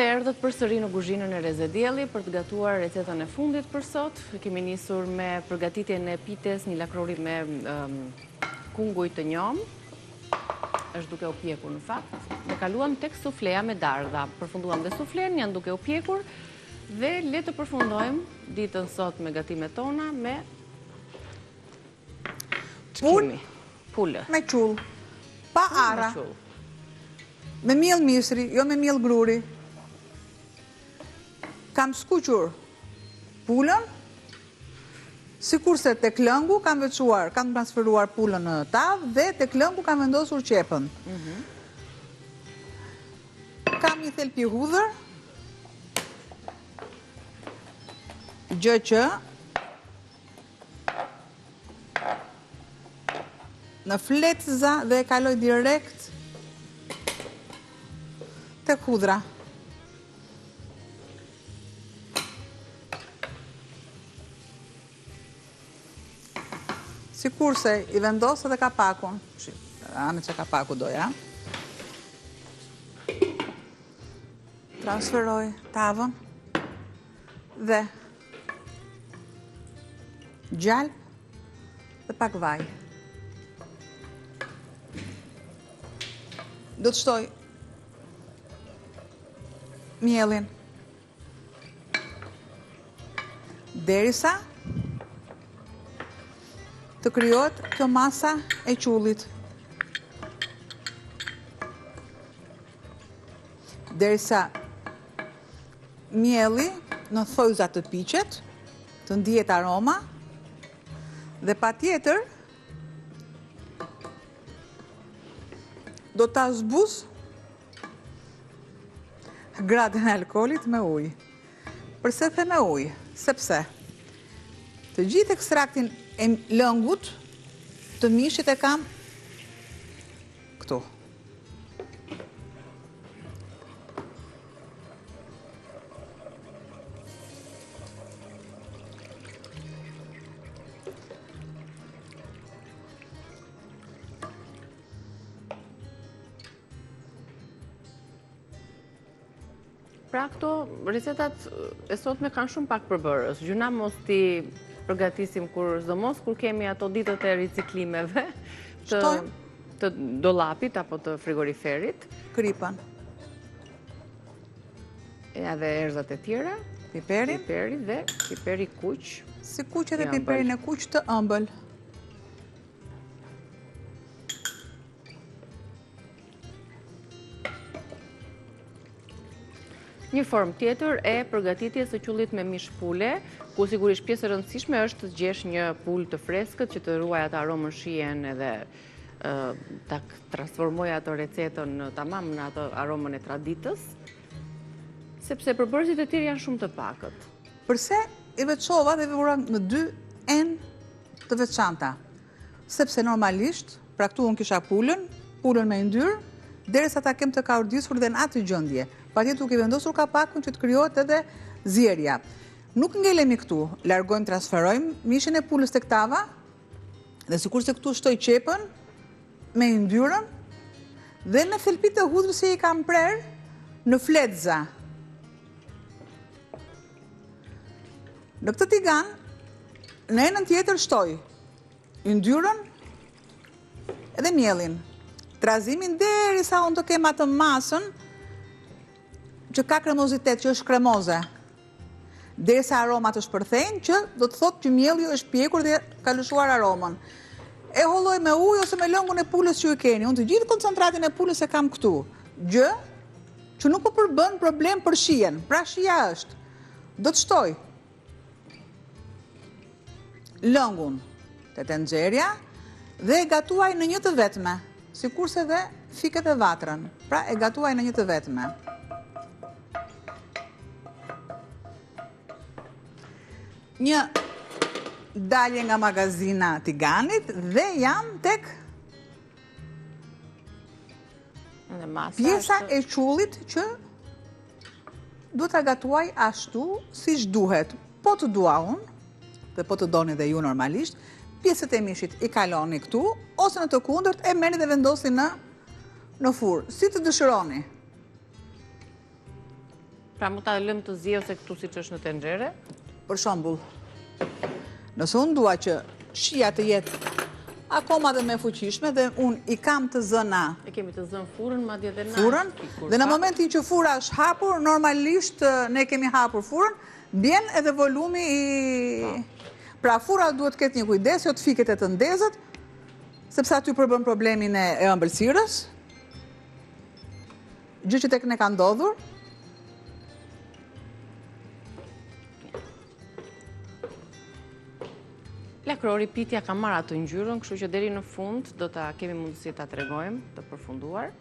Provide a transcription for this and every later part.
se erdhët përsëri në kuzhinën e Reze Dielli për të gatuar recetën e fundit për sot. Kemi nisur me përgatitjen e pites, një lakrori me kunguj të njom. Është duke u pjekur në fakt. Ne kaluam tek sufleja me dardha. Përfunduam dhe suflen, janë duke u pjekur. Dhe le të përfundojmë ditën sot me gatimet tona me pullë. Me qull, pa ara, me miell misri, jo me miell gruri. Kam skuqur pullën, sikurse tek lëngu kam veçuar, kam transferuar pullën në tavë dhe tek lëngu kam vendosur qepën. Kam një thelpi hudhër, gjë që në fletëza dhe e kaloj direkt tek hudhra. Sikurse i vendosë edhe kapakun. Anë që kapaku doja. Transferoj tavën dhe gjalp dhe pak vaj. Do të shtoj mielin derisa të krijohet kjo masa e qullit. Derisa mielli në thojza të piqet, të ndihet aroma dhe patjetër do ta zbuz gradën e alkoolit me ujë. Përse the me ujë? Sepse të gjithë ekstraktin e lëngut të mishit e kam këtu. Pra këto recetat e sotme kanë shumë pak përbërës. Gjuna mos t'i përgatisim kur zëmos, kur kemi ato ditët e riciklimeve të dollapit apo të frigoriferit. Kripën. Edhe erëzat e tjera. Piperin. Piperi dhe piperi kuq. Si kuq edhe piperin e kuq të ëmbël. Një formë tjetër e përgatitjes së qullit me mish pule, ku sigurisht pjesë e rëndësishme është të gjesh një pulë të freskët që të ruaj atë aromën shihen edhe ta transformoj atë recetën tamam në atë aromën e traditës, sepse përbërësit e tjerë janë shumë të pakët. Përse i veçova dhe vura në 2 enë të veçanta? Sepse normalisht, pra këtu unë kisha pulën me yndyrë, derisa ta kem të kaurdisur dhe në atë gjendje. Patjetër duke vendosur kapakun që të krijohet edhe zjerja. Nuk ngelemi këtu, largojmë, transferojmë mishin e pulës tek tava dhe sikurse këtu shtoj qepën me yndyrën dhe në thelpit e hudhrës që i kam prerë në fletëza. Në këtë tigan, në enën tjetër shtoj yndyrën edhe mielin. Trazimin derisa unë të kem atë masën që ka kremozitet, që është kremoze. Derisa aromat është përthejnë, që do të thotë që mielli është pjekur dhe ka lëshuar aromën. E holloj me ujë ose me lëngun e pulës që ju keni. Unë të gjithë koncentratin e pulës e kam këtu. Gjë që nuk po përbën problem për shijen. Pra shija është. Do të shtoj lëngun të tenxherja dhe e gatuaj në një të vetme. Sikurse dhe fiket e vatrën. Pra e gatuaj në një të vetme. Një dalje nga magazina Tiganit dhe jam tek pjesa e qullit që du të gatuaj ashtu si duhet. Po të dua unë dhe po të doni dhe ju normalisht, pjesët e mishit i kaloni këtu, ose në të kundërt e merrni dhe vendosi në furrë, si të dëshironi. Pra mu ta lëmë të zje ose këtu si që është në tenxhere? Për shembull, nëse unë dua që shija të jetë akoma dhe me fuqishme dhe unë i kam të zëna. E kemi të zënë furën, madje dhe na. Furën, dhe në momentin që fura është hapur, normalisht ne kemi hapur furën, bjen edhe volumi i... Pra fura duhet të ketë një kujdes, jo të fiket e të ndezët, sepse aty përbën problemin e ëmbëlsirës, gjë që tek ne ka ndodhur. Lakrori pitja ka marrë atë ngjyrën, kështu që deri në fund do ta kemi mundësi ta tregojmë të përfunduar.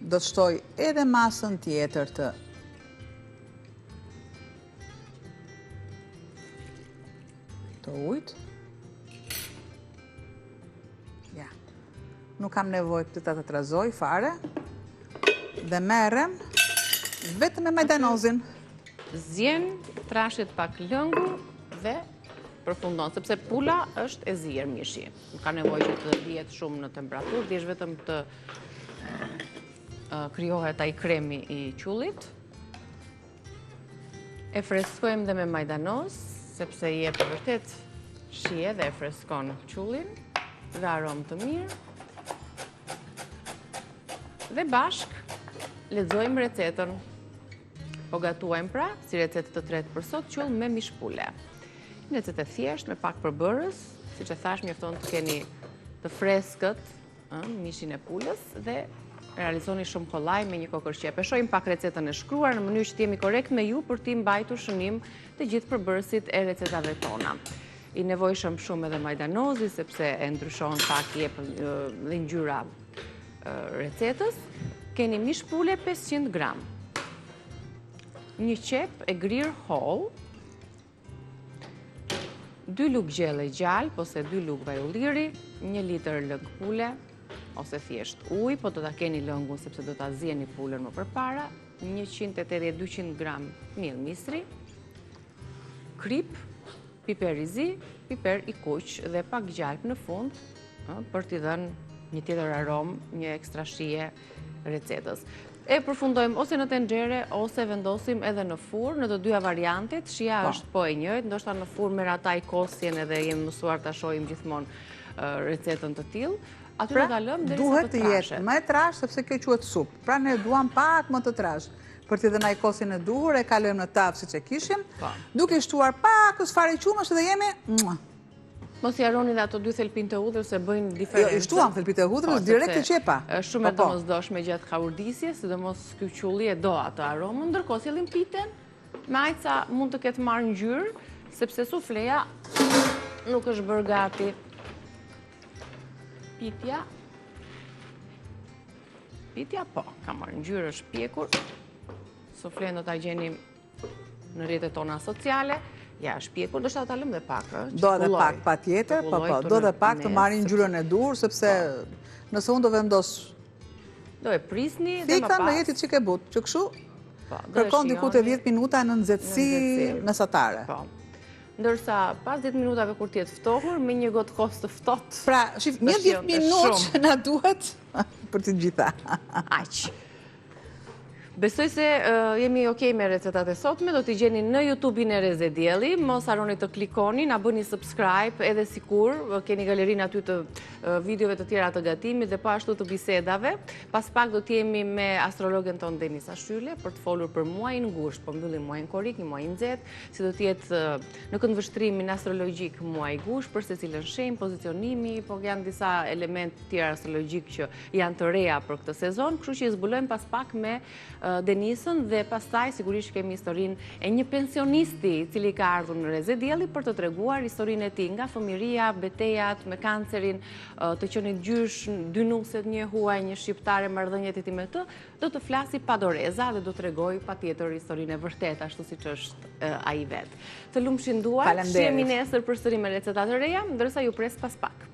Do të shtoj edhe masën tjetër të ujit. Ja. Nuk kam nevojë të ta trazoj fare. Dhe merrem vetëm me majdanozin. Zjen, trashet pak lëngu dhe përfundon, sepse pula është e zier mishi. Nuk ka nevojë që të lihet shumë në temperaturë, thjesht vetëm të krijohet ai kremi i qullit. E freskojmë dhe me majdanoz, sepse i jep vërtet shije dhe e freskon qullin dhe aromë të mirë. Dhe bashk lexojmë recetën. Po gatuajmë pra, si recetë të tretë për sot, qull me mishpule. Recetë e thjesht, me pak përbërës, si që thash, mjafton të keni të freskët, mishin e pulës, dhe realizoni shumë kollaj me një kokërqep. E shohim pak recetën e shkruar në mënyrë që të jemi korrekt me ju për t'i mbajtur shënim të gjithë përbërësit e recetave tona. I nevojshëm shumë edhe majdanozi, sepse e ndryshon pak jep dhe ngjyra recetës. Keni mish pule 500 gram, një qep e grirë holl, 2 lugë gjelle gjallë, ose 2 lugë vaj ulliri, 1 litër lëng pule, ose thjesht ujë, po do ta keni lëngun sepse do ta zieni pulën më përpara, 180-200 gram miell misri, krip, piper i zi, piper i kuq dhe pak gjalp në fund, për t'i dhënë një tjetër aromë, një ekstra shije recetës. E përfundojmë ose në tenxhere, ose vendosim edhe në furrë, në të dyja variantet. Shija është po e njëjtë, ndoshta në furrë merr ata i kosjen edhe jemi mësuar ta shohim gjithmonë recetën të tillë. Aty do ta lëm derisa të duhet të jetë më e trashë sepse kjo quhet supë. Pra ne duam pak më të trashë. Për t'i dhënë ai kosjen e duhur, e kalojmë në tavë siç e kishim, duke shtuar pak fare qumësh dhe jemi Mos i harroni dhe ato 2 thelpin të hudrës se bëjnë diferencë. Jo, i shtuam thelpit e hudrës direkt të qepa. Është shumë e domosdoshme gjatë kaurdisjes, sidomos ky qulli e do atë aromën, ndërkohë sjellim piten, me aq sa mund të ketë marrë ngjyrë, sepse sufleja nuk është bërë gati. Pitja po, ka marrë ngjyrë, është pjekur. Suflen do ta gjeni në rrjetet tona sociale. Ja, është pjekur, do shta ta lëm dhe pak. Do edhe pak, pa tjetër, do edhe pak të marrin ngjyrën e dur, sepse nëse unë do vendos... Do e prisni dhe më pas... Thikën në jetit që ke but, që këshu kërkon dikut e 10 minuta në nxehtësi mesatare. Ndërsa pas 10 minutave kur t'jetë ftohur, me një gotë kos të ftohtë... Pra, shif, një 10 minutë që na duhet për të gjitha. Aq. Besoj se jemi okej me recetat e sotme, do t'i gjeni në YouTube-in e Reze Dielli, mos harroni të klikoni, na bëni subscribe, edhe sikur keni galerinë aty të videove të tjera të gatimit dhe po ashtu të bisedave. Pas pak do t'jemi me astrologen ton Denisa Shyle për të folur për muajin ngusht, po mbyllim muajin korrik, një muaj nxehtë, si do t'jetë në këndvështrimin astrologjik muaj gusht, për secilën shenjë, pozicionimi, po janë disa elementë tjera astrologjik që janë të reja për këtë sezon, kështu që i zbulojmë pas pak me Denisën dhe pastaj sigurisht kemi historinë e një pensionisti i cili ka ardhur në Reze Dielli për të treguar historinë e tij nga fëmijëria, betejat me kancerin, të qenit gjysh, dy nuset, një huaj, një shqiptare, marrëdhëniet e tij me të, do të flasi pa doreza dhe do t'rregoj patjetër historinë e vërtetë ashtu siç është ai vet. Të lumshin duar, shihemi nesër përsëri me receta të reja, ndërsa ju pres pas pak.